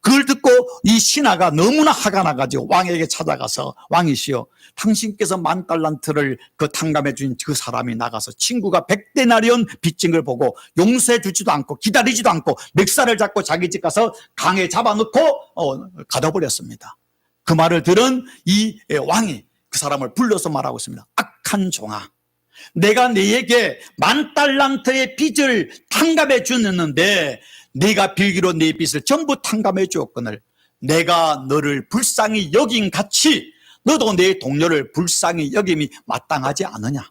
그걸 듣고 이 신하가 너무나 화가 나가지고 왕에게 찾아가서 왕이시여, 당신께서 10,000달란트를 그 탕감해 준 그 사람이 나가서 친구가 100데나리온 빚진 걸 보고 용서해 주지도 않고 기다리지도 않고 멱살을 잡고 자기 집 가서 강에 잡아놓고 가둬버렸습니다. 그 말을 들은 이 왕이 그 사람을 불러서 말하고 있습니다. 악한 종아, 내가 네에게 10,000달란트의 빚을 탕감해 주었는데 네가 빌기로 네 빚을 전부 탕감해 주었거늘 내가 너를 불쌍히 여긴 같이 너도 내 동료를 불쌍히 여김이 마땅하지 않느냐.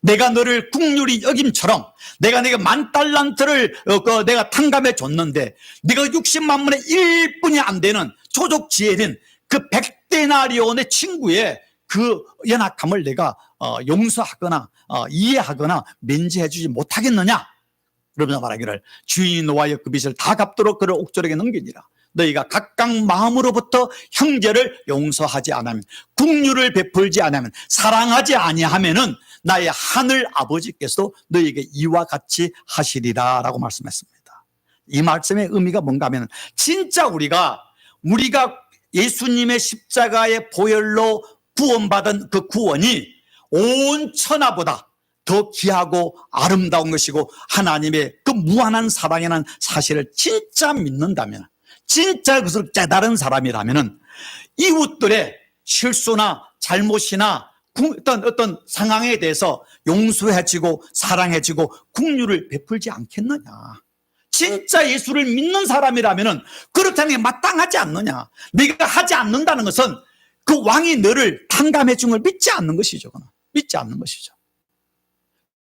내가 너를 국률이 여김처럼 내가 네가 10,000달란트를 내가 탕감해 줬는데 네가 60만 분의 1뿐이 안 되는 조족지엘인 그 100데나리온의 친구의 그 연약함을 내가 용서하거나 이해하거나 면제해 주지 못하겠느냐. 그러면서 말하기를 주인이 노하여 그 빚을 다 갚도록 그를 옥졸에게 넘기니라. 너희가 각각 마음으로부터 형제를 용서하지 않으면, 국률을 베풀지 않으면, 사랑하지 아니하면은 나의 하늘 아버지께서도 너희에게 이와 같이 하시리라 라고 말씀했습니다. 이 말씀의 의미가 뭔가 하면 진짜 우리가 예수님의 십자가의 보혈로 구원받은 그 구원이 온 천하보다 더 귀하고 아름다운 것이고 하나님의 그 무한한 사랑이라는 사실을 진짜 믿는다면, 진짜 그것을 깨달은 사람이라면 이웃들의 실수나 잘못이나 어떤 상황에 대해서 용서해주고 사랑해주고 긍휼을 베풀지 않겠느냐. 진짜 예수를 믿는 사람이라면 그렇다는 게 마땅하지 않느냐. 네가 하지 않는다는 것은 그 왕이 너를 탕감해 준 걸 믿지 않는 것이죠. 믿지 않는 것이죠.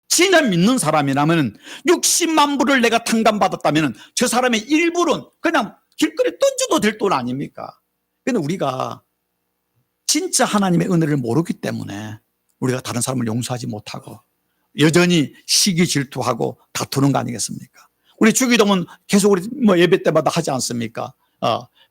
진짜 믿는 사람이라면 60만 불을 내가 탕감받았다면 저 사람의 일부는 그냥 길거리에 던져도 될 돈 아닙니까? 그런데 우리가 진짜 하나님의 은혜를 모르기 때문에 우리가 다른 사람을 용서하지 못하고 여전히 시기 질투하고 다투는 거 아니겠습니까? 우리 주기도문 계속 우리 예배 때마다 하지 않습니까?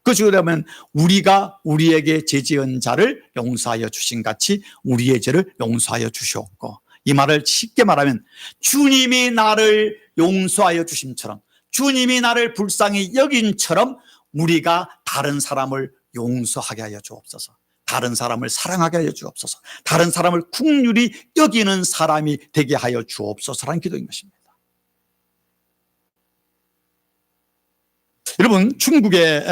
그 주기도면 우리가 우리에게 죄 지은 자를 용서하여 주신 같이 우리의 죄를 용서하여 주시옵고, 이 말을 쉽게 말하면 주님이 나를 용서하여 주심처럼, 주님이 나를 불쌍히 여긴처럼 우리가 다른 사람을 용서하게 하여 주옵소서. 다른 사람을 사랑하게 하여 주옵소서. 다른 사람을 긍휼히 여기는 사람이 되게 하여 주옵소서라는 기도인 것입니다. 여러분, 중국의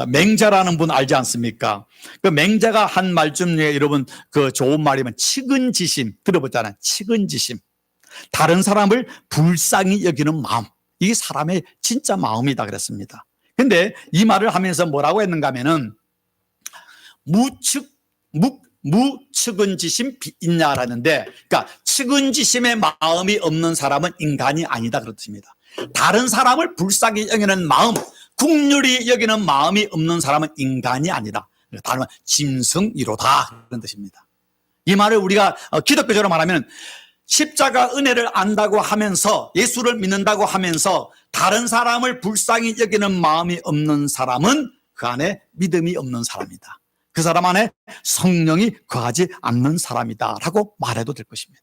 맹자라는 분 알지 않습니까? 그 맹자가 한 말 중에 여러분 그 좋은 말이면 측은지심 들어보잖아요. 측은지심. 다른 사람을 불쌍히 여기는 마음. 이게 사람의 진짜 마음이다 그랬습니다. 근데 이 말을 하면서 뭐라고 했는가 하면은 무측은지심 있냐라는데, 그러니까 측은지심의 마음이 없는 사람은 인간이 아니다 그렇습니다. 다른 사람을 불쌍히 여기는 마음, 긍휼히 여기는 마음이 없는 사람은 인간이 아니다. 다른 말 짐승이로다 그런 뜻입니다. 이 말을 우리가 기독교적으로 말하면 십자가 은혜를 안다고 하면서 예수를 믿는다고 하면서 다른 사람을 불쌍히 여기는 마음이 없는 사람은 그 안에 믿음이 없는 사람이다. 그 사람 안에 성령이 거하지 않는 사람이다 라고 말해도 될 것입니다.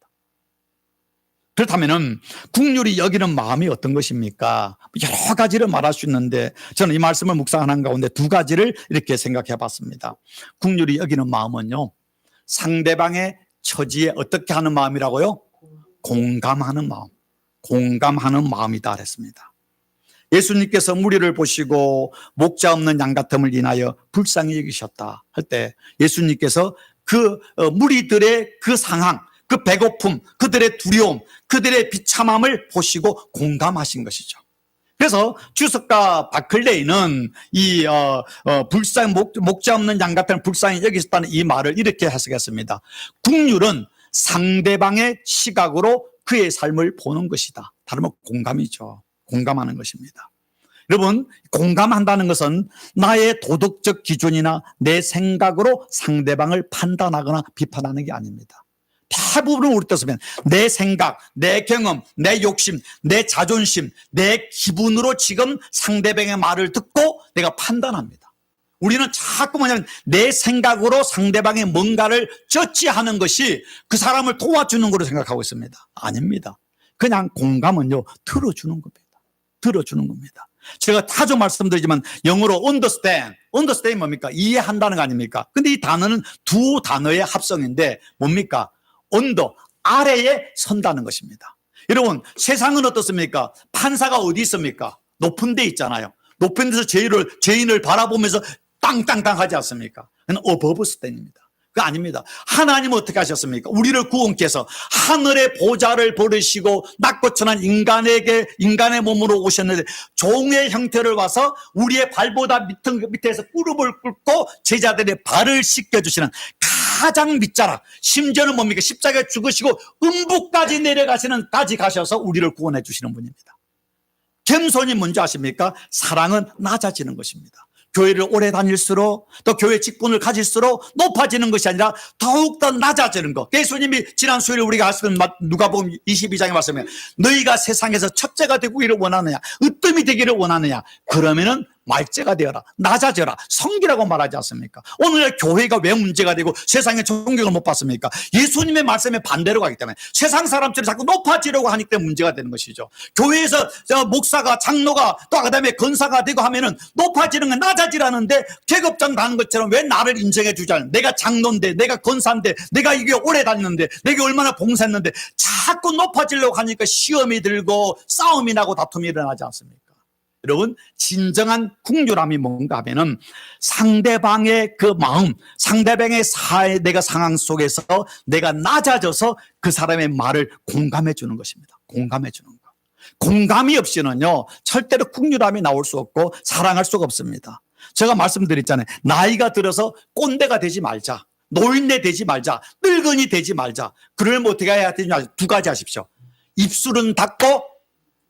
그렇다면 국률이 여기는 마음이 어떤 것입니까? 여러 가지를 말할 수 있는데 저는 이 말씀을 묵상하는 가운데 두 가지를 이렇게 생각해 봤습니다. 국률이 여기는 마음은요, 상대방의 처지에 어떻게 하는 마음이라고요? 공감하는 마음, 공감하는 마음이다 그랬습니다. 예수님께서 무리를 보시고 목자 없는 양 같음을 인하여 불쌍히 여기셨다 할 때 예수님께서 그 무리들의 그 상황, 그 배고픔, 그들의 두려움, 그들의 비참함을 보시고 공감하신 것이죠. 그래서 주석가 바클레이는 이 목자 없는 양 같은 불쌍히 여기셨다는 이 말을 이렇게 해석했습니다. 국률은 상대방의 시각으로 그의 삶을 보는 것이다. 다른 말 공감이죠. 공감하는 것입니다. 여러분, 공감한다는 것은 나의 도덕적 기준이나 내 생각으로 상대방을 판단하거나 비판하는 게 아닙니다. 대부분은 우리 뜻으면 내 생각, 내 경험, 내 욕심, 내 자존심, 내 기분으로 지금 상대방의 말을 듣고 내가 판단합니다. 우리는 자꾸 뭐냐면 내 생각으로 상대방의 뭔가를 저지하는 것이 그 사람을 도와주는 거로 생각하고 있습니다. 아닙니다. 그냥 공감은요, 들어주는 겁니다. 들어주는 겁니다. 제가 자주 말씀드리지만 영어로 understand 뭡니까? 이해한다는 거 아닙니까? 근데 이 단어는 두 단어의 합성인데 뭡니까? 언더, 아래에 선다는 것입니다. 여러분, 세상은 어떻습니까? 판사가 어디 있습니까? 높은 데 있잖아요. 높은 데서 죄인을 바라보면서 땅땅땅 하지 않습니까? 그건 above stand입니다. 그거 아닙니다. 하나님은 어떻게 하셨습니까? 우리를 구원께서 하늘의 보좌를 버리시고 낮고 천한 인간의 몸으로 오셨는데 종의 형태를 와서 우리의 발보다 밑에서 무릎을 꿇고 제자들의 발을 씻겨주시는 가장 밑자락, 심지어는 뭡니까? 십자가에 죽으시고 음부까지 내려가시는까지 가셔서 우리를 구원해 주시는 분입니다. 겸손이 뭔지 아십니까? 사랑은 낮아지는 것입니다. 교회를 오래 다닐수록 또 교회 직분을 가질수록 높아지는 것이 아니라 더욱더 낮아지는 것. 예수님이 지난 수요일에 우리가 하시는 누가복음 22장에 말씀에 너희가 세상에서 첫째가 되기를 원하느냐, 으뜸이 되기를 원하느냐, 그러면은 말째가 되어라, 낮아져라, 성기라고 말하지 않습니까? 오늘 교회가 왜 문제가 되고 세상의 존경을 못 받습니까? 예수님의 말씀에 반대로 가기 때문에 세상 사람들이 자꾸 높아지려고 하기 때문에 문제가 되는 것이죠. 교회에서 목사가, 장로가 또 그다음에 권사가 되고 하면은 높아지는 건 낮아지라는데 계급장 가는 것처럼 왜 나를 인정해 주지 않는, 내가 장로인데, 내가 권사인데, 내가 이게 오래 다녔는데, 내가 얼마나 봉사했는데 자꾸 높아지려고 하니까 시험이 들고 싸움이 나고 다툼이 일어나지 않습니까? 여러분, 진정한 국률함이 뭔가 하면은 상대방의 그 마음, 상대방의 내가 상황 속에서 내가 낮아져서 그 사람의 말을 공감해 주는 것입니다. 공감해 주는 것. 공감이 없이는요, 절대로 국률함이 나올 수 없고 사랑할 수가 없습니다. 제가 말씀드렸잖아요. 나이가 들어서 꼰대가 되지 말자, 노인네 되지 말자, 늙은이 되지 말자. 그러면 어떻게 해야 되냐? 두 가지 하십시오. 입술은 닫고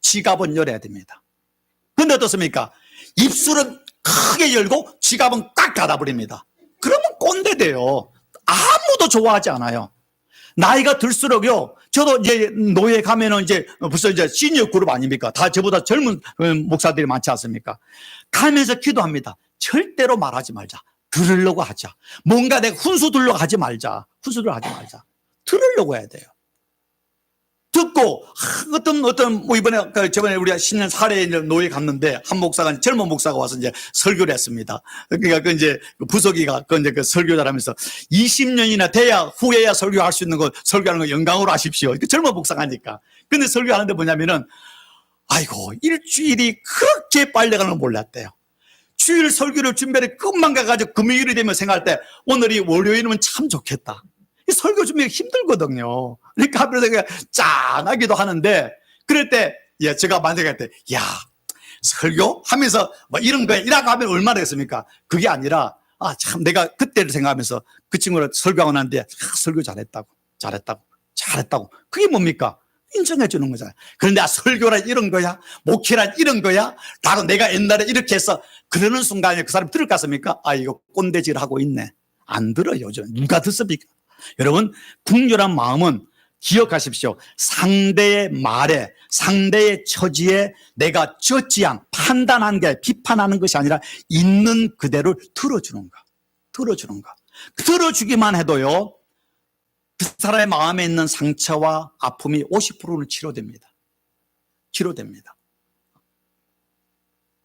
지갑은 열어야 됩니다. 근데 어떻습니까? 입술은 크게 열고 지갑은 꽉 닫아버립니다. 그러면 꼰대 돼요. 아무도 좋아하지 않아요. 나이가 들수록요, 저도 이제 노예 가면은 이제 벌써 이제 시니어 그룹 아닙니까? 다 저보다 젊은 목사들이 많지 않습니까? 가면서 기도합니다. 절대로 말하지 말자. 들으려고 하자. 뭔가 내가 훈수 들려고 하지 말자. 훈수를 하지 말자. 들으려고 해야 돼요. 듣고 뭐 이번에 저번에 우리가 신년 사례 노예 갔는데 한 목사가, 젊은 목사가 와서 이제 설교를 했습니다. 그러니까 그 이제 부석이가 이제 그 설교를 하면서 20년이나 돼야 후에야 설교할 수 있는 거, 설교하는 거 영광으로 하십시오. 젊은 목사가 하니까. 근데 설교하는데 뭐냐면은 아이고, 일주일이 그렇게 빨리 가는 걸 몰랐대요. 주일 설교를 준비를 끝만 가가지고 금요일이 되면 생각할 때 오늘이 월요일이면 참 좋겠다. 이 설교 준비가 힘들거든요. 그러니까 하면서 그냥 짠하기도 하는데, 그럴 때, 제가 만약에 때, 설교? 하면서 뭐 이런 거야, 이라고 하면 얼마나 됐습니까? 그게 아니라, 참 내가 그때를 생각하면서 그 친구를 설교하고 났는데, 설교 잘했다고. 그게 뭡니까? 인정해 주는 거잖아요. 그런데 설교란 이런 거야? 목회란 이런 거야? 라고 내가 옛날에 이렇게 해서 그러는 순간에 그 사람이 들을 것 같습니까? 이거 꼰대질 하고 있네. 안 들어요, 요즘. 누가 듣습니까? 여러분, 국률한 마음은 기억하십시오. 상대의 말에, 상대의 처지에 내가 저지한, 판단한 게 비판하는 것이 아니라 있는 그대로 들어주는 것. 들어주는 거. 들어주기만 해도요, 그 사람의 마음에 있는 상처와 아픔이 50%는 치료됩니다. 치료됩니다.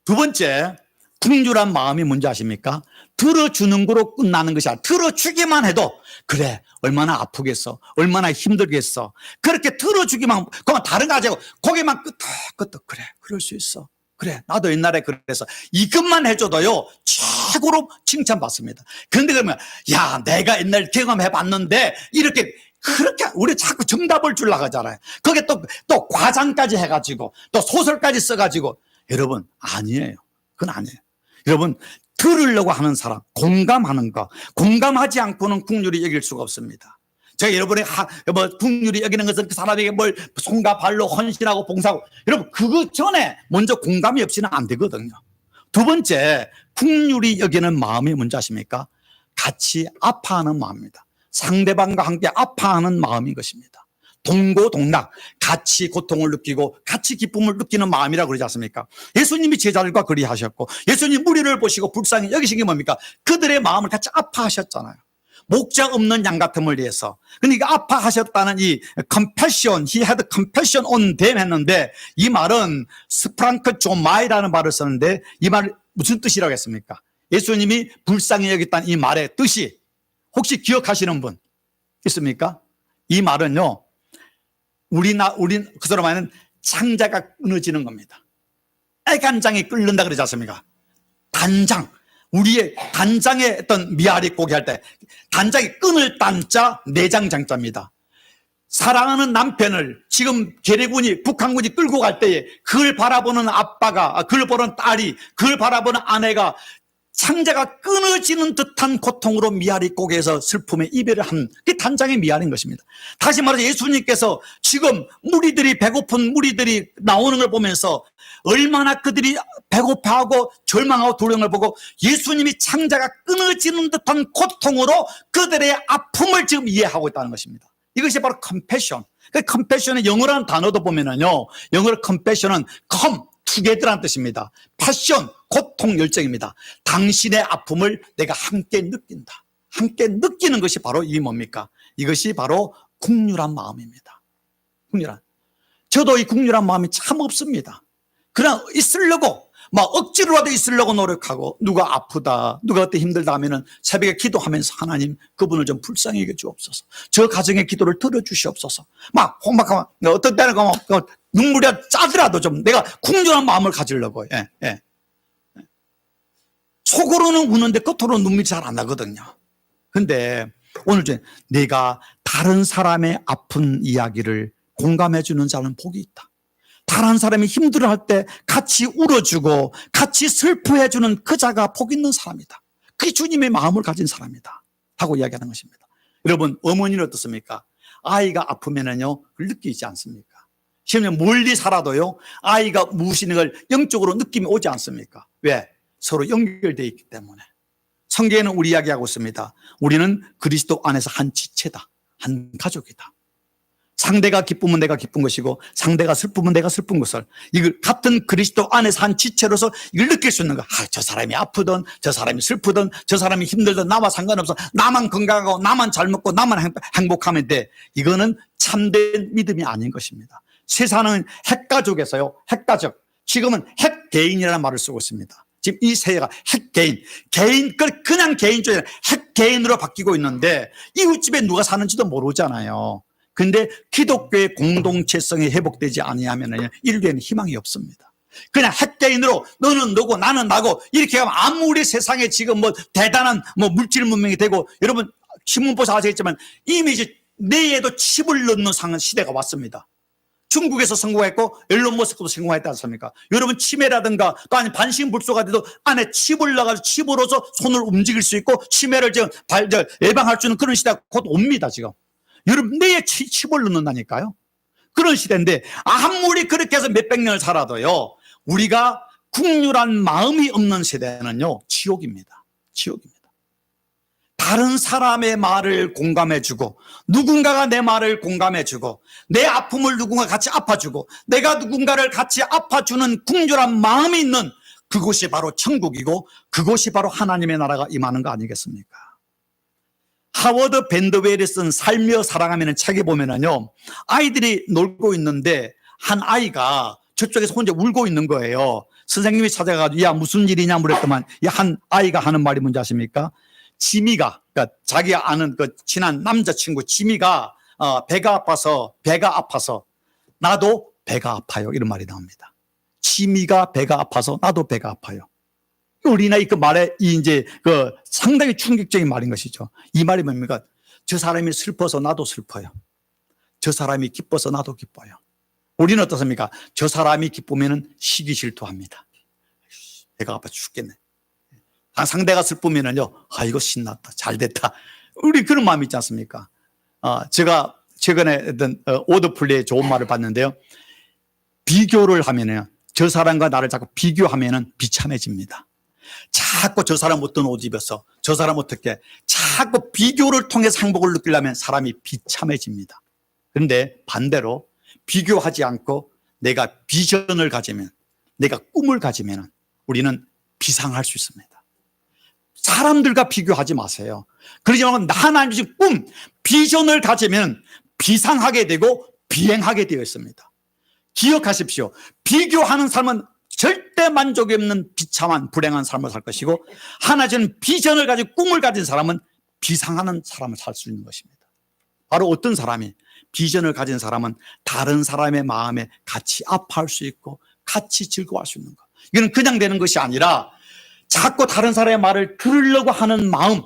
두 번째, 긍휼한 마음이 뭔지 아십니까? 들어주는 거로 끝나는 것이 아니라 들어주기만 해도 그래, 얼마나 아프겠어, 얼마나 힘들겠어, 그렇게 들어주기만, 그만 다른 거 가지고 고개만 끄덕끄덕, 그래, 그럴 수 있어, 그래, 나도 옛날에 그래서 이것만 해줘도요 최고로 칭찬받습니다. 그런데 그러면 야, 내가 옛날 경험해봤는데 이렇게, 그렇게 우리 자꾸 정답을 주려고 하잖아요. 거기에 또 과장까지 해가지고 또 소설까지 써가지고, 여러분 아니에요. 그건 아니에요. 여러분, 들으려고 하는 사람, 공감하는 거, 공감하지 않고는 긍휼히 여길 수가 없습니다. 제가 여러분의 긍휼히 여기는 것은 그 사람에게 뭘 손과 발로 헌신하고 봉사하고, 여러분 그거 전에 먼저 공감이 없이는 안 되거든요. 두 번째, 긍휼히 여기는 마음이 뭔지 아십니까? 같이 아파하는 마음입니다. 상대방과 함께 아파하는 마음인 것입니다. 동고동락, 같이 고통을 느끼고 같이 기쁨을 느끼는 마음이라고 그러지 않습니까? 예수님이 제자들과 그리하셨고, 예수님 무리를 보시고 불쌍히 여기신 게 뭡니까? 그들의 마음을 같이 아파하셨잖아요. 목자 없는 양 같음을 위해서. 그러니까 아파하셨다는 이 compassion, he had compassion on them 했는데, 이 말은 스프랑크 조마이라는 말을 썼는데, 이 말 무슨 뜻이라고 했습니까? 예수님이 불쌍히 여겼다는 이 말의 뜻이 혹시 기억하시는 분 있습니까? 이 말은요, 우린 그 사람 말은 창자가 끊어지는 겁니다. 애간장이 끓는다 그러지 않습니까? 단장, 우리의 단장의 어떤 미아리 고기 할 때 단장이 끊을 단자, 내장 장자입니다. 사랑하는 남편을 지금 계례군이, 북한군이 끌고 갈 때에 그걸 바라보는 아빠가, 그걸 보는 딸이, 그걸 바라보는 아내가 창자가 끊어지는 듯한 고통으로 미아리 고개에서 슬픔에 이별을 한, 그게 단장의 미아리인 것입니다. 다시 말해서 예수님께서 지금 무리들이, 배고픈 무리들이 나오는 걸 보면서 얼마나 그들이 배고파하고 절망하고 두려운 걸 보고 예수님이 창자가 끊어지는 듯한 고통으로 그들의 아픔을 지금 이해하고 있다는 것입니다. 이것이 바로 compassion. 그 compassion의 영어라는 단어도 보면은요, 영어로 compassion은 come together라는 뜻입니다. passion, 고통, 열정입니다. 당신의 아픔을 내가 함께 느낀다. 함께 느끼는 것이 바로 이 뭡니까? 이것이 바로 긍휼한 마음입니다. 긍휼한. 저도 이 긍휼한 마음이 참 없습니다. 그냥 있으려고 막 억지로라도 있으려고 노력하고, 누가 아프다, 누가 어때 힘들다 하면은 새벽에 기도하면서 하나님 그분을 좀 불쌍히 여겨 주옵소서, 저 가정의 기도를 들어주시옵소서, 막 홍박하면 어떤 때는 눈물이 짜더라도 좀 내가 긍휼한 마음을 가지려고. 예. 속으로는 우는데 겉으로는 눈물이 잘 안 나거든요. 근데 오늘 중에 내가 다른 사람의 아픈 이야기를 공감해 주는 자는 복이 있다. 다른 사람이 힘들어할 때 같이 울어주고 같이 슬퍼해 주는 그 자가 복 있는 사람이다. 그게 주님의 마음을 가진 사람이다 하고 이야기하는 것입니다. 여러분, 어머니는 어떻습니까? 아이가 아프면은요, 그걸 느끼지 않습니까? 심지어 멀리 살아도요, 아이가 무엇이는 걸 영적으로 느낌이 오지 않습니까? 왜? 서로 연결되어 있기 때문에. 성경에는 우리 이야기하고 있습니다. 우리는 그리스도 안에서 한 지체다, 한 가족이다. 상대가 기쁘면 내가 기쁜 것이고 상대가 슬프면 내가 슬픈 것을, 이걸 같은 그리스도 안에서 한 지체로서 이걸 느낄 수 있는 거. 저 사람이 아프든 저 사람이 슬프든 저 사람이 힘들든 나와 상관없어, 나만 건강하고 나만 잘 먹고 나만 행복하면 돼. 이거는 참된 믿음이 아닌 것입니다. 세상은 핵가족에서요, 핵가족, 지금은 핵개인이라는 말을 쓰고 있습니다. 지금 이 세계가 핵개인, 그냥 개인주의 핵개인으로 바뀌고 있는데 이웃집에 누가 사는지도 모르잖아요. 근데 기독교의 공동체성이 회복되지 아니하면 인류에는 희망이 없습니다. 그냥 핵개인으로 너는 너고 나는 나고 이렇게 하면 아무리 세상에 지금 뭐 대단한 뭐 물질 문명이 되고, 여러분 신문 보셔서 아시겠지만 이미 이제 뇌에도 칩을 넣는 시대가 왔습니다. 중국에서 성공했고 일론 머스크도 성공했지 않습니까? 여러분 치매라든가 또 아니 반신불수가 돼도 안에 칩을 넣어가지고 칩으로서 손을 움직일 수 있고 치매를 지금 예방할 수 있는 그런 시대가 곧 옵니다. 지금 여러분 뇌에 칩을 넣는다니까요. 그런 시대인데 아무리 그렇게 해서 몇백 년을 살아도요, 우리가 긍휼한 마음이 없는 세대는요, 지옥입니다. 지옥입니다. 다른 사람의 말을 공감해주고, 누군가가 내 말을 공감해주고, 내 아픔을 누군가 같이 아파주고, 내가 누군가를 같이 아파주는 긍휼한 마음이 있는 그곳이 바로 천국이고 그곳이 바로 하나님의 나라가 임하는 거 아니겠습니까? 하워드 밴드웰이 쓴 살며 사랑하면 책에 보면은요, 아이들이 놀고 있는데 한 아이가 저쪽에서 혼자 울고 있는 거예요. 선생님이 찾아가지고 야 무슨 일이냐 물었더만 이 한 아이가 하는 말이 뭔지 아십니까? 지미가, 그러니까 자기가 아는 그 친한 남자친구 지미가 배가 아파서 나도 배가 아파요, 이런 말이 나옵니다. 지미가 배가 아파서 나도 배가 아파요. 어린아이 그 말에 이제 그 상당히 충격적인 말인 것이죠. 이 말이 뭡니까? 저 사람이 슬퍼서 나도 슬퍼요. 저 사람이 기뻐서 나도 기뻐요. 우리는 어떻습니까? 저 사람이 기쁘면은 시기 질투합니다. 배가 아파 죽겠네. 상대가 슬프면은요, 이거 신났다, 잘 됐다. 우리 그런 마음이 있지 않습니까? 제가 최근에 어떤 오더플레이의 좋은 말을 봤는데요. 비교를 하면은 저 사람과 나를 자꾸 비교하면은 비참해집니다. 자꾸 저 사람 어떤 옷 입었어, 저 사람 어떻게, 자꾸 비교를 통해서 행복을 느끼려면 사람이 비참해집니다. 그런데 반대로 비교하지 않고 내가 비전을 가지면, 내가 꿈을 가지면 우리는 비상할 수 있습니다. 사람들과 비교하지 마세요. 그러지만 하나님의 꿈, 비전을 가지면 비상하게 되고 비행하게 되어 있습니다. 기억하십시오. 비교하는 삶은 절대 만족이 없는 비참한 불행한 삶을 살 것이고, 하나님은 비전을 가지고 꿈을 가진 사람은 비상하는 삶을 살 수 있는 것입니다. 바로 어떤 사람이, 비전을 가진 사람은 다른 사람의 마음에 같이 아파할 수 있고 같이 즐거워할 수 있는 것. 이거는 그냥 되는 것이 아니라 자꾸 다른 사람의 말을 들으려고 하는 마음,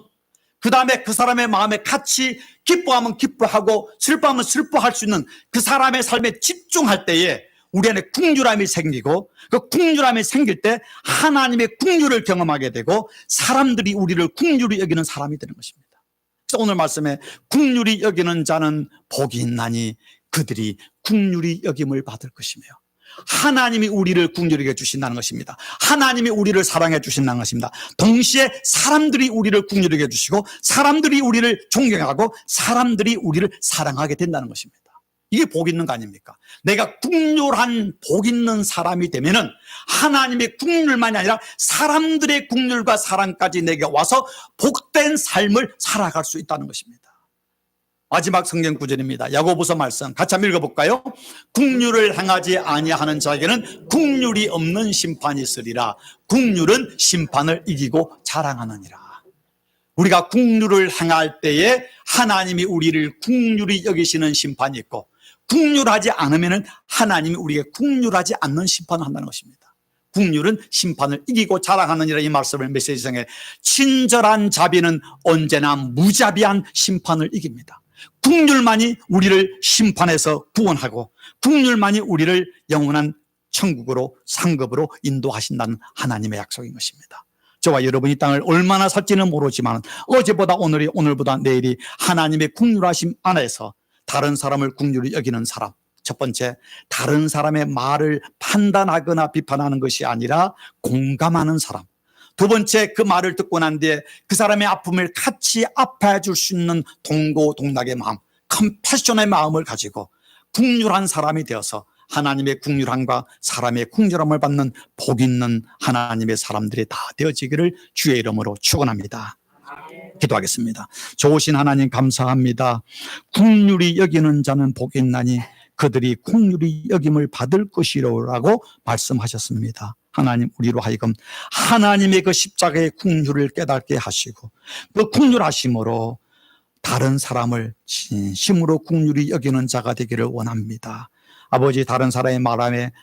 그 다음에 그 사람의 마음에 같이 기뻐하면 기뻐하고 슬퍼하면 슬퍼할 수 있는 그 사람의 삶에 집중할 때에 우리 안에 긍휼함이 생기고, 그 긍휼함이 생길 때 하나님의 긍휼을 경험하게 되고 사람들이 우리를 긍휼히 여기는 사람이 되는 것입니다. 그래서 오늘 말씀에 긍휼히 여기는 자는 복이 있나니 그들이 긍휼히 여김을 받을 것이며, 하나님이 우리를 긍휼히 여겨주신다는 것입니다. 하나님이 우리를 사랑해 주신다는 것입니다. 동시에 사람들이 우리를 긍휼히 여겨주시고 사람들이 우리를 존경하고 사람들이 우리를 사랑하게 된다는 것입니다. 이게 복 있는 거 아닙니까? 내가 긍휼한 복 있는 사람이 되면은 하나님의 긍휼만이 아니라 사람들의 긍휼과 사랑까지 내게 와서 복된 삶을 살아갈 수 있다는 것입니다. 마지막 성경 구절입니다. 야고보서 말씀 같이 한번 읽어볼까요? 긍휼을 행하지 아니하는 자에게는 긍휼이 없는 심판이 있으리라. 긍휼은 심판을 이기고 자랑하느니라. 우리가 긍휼을 행할 때에 하나님이 우리를 긍휼히 여기시는 심판이 있고, 긍휼하지 않으면 하나님이 우리에게 긍휼하지 않는 심판을 한다는 것입니다. 긍휼은 심판을 이기고 자랑하느니라. 이 말씀을 메시지성에, 친절한 자비는 언제나 무자비한 심판을 이깁니다. 긍휼만이 우리를 심판에서 구원하고 긍휼만이 우리를 영원한 천국으로 상급으로 인도하신다는 하나님의 약속인 것입니다. 저와 여러분이 땅을 얼마나 살지는 모르지만 어제보다 오늘이, 오늘보다 내일이 하나님의 긍휼하심 안에서 다른 사람을 긍휼히 여기는 사람. 첫 번째, 다른 사람의 말을 판단하거나 비판하는 것이 아니라 공감하는 사람. 두 번째, 그 말을 듣고 난 뒤에 그 사람의 아픔을 같이 아파해 줄 수 있는 동고동락의 마음, 컴패션의 마음을 가지고 긍휼한 사람이 되어서 하나님의 긍휼함과 사람의 긍휼함을 받는 복 있는 하나님의 사람들이 다 되어지기를 주의 이름으로 축원합니다. 기도하겠습니다. 좋으신 하나님 감사합니다. 긍휼히 여기는 자는 복이 있나니 그들이 긍휼히 여김을 받을 것이라고 말씀하셨습니다. 하나님, 우리로 하여금 하나님의 그 십자가의 긍휼을 깨닫게 하시고 그 긍휼하심으로 다른 사람을 진심으로 긍휼히 여기는 자가 되기를 원합니다. 아버지, 다른 사람의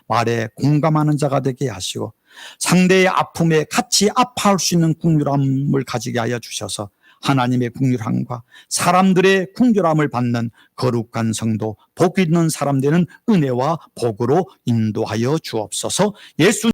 말에 공감하는 자가 되게 하시고 상대의 아픔에 같이 아파할 수 있는 긍휼함을 가지게 하여 주셔서 하나님의 긍휼함과 사람들의 긍휼함을 받는 거룩한 성도, 복 있는 사람 되는 은혜와 복으로 인도하여 주옵소서. 예수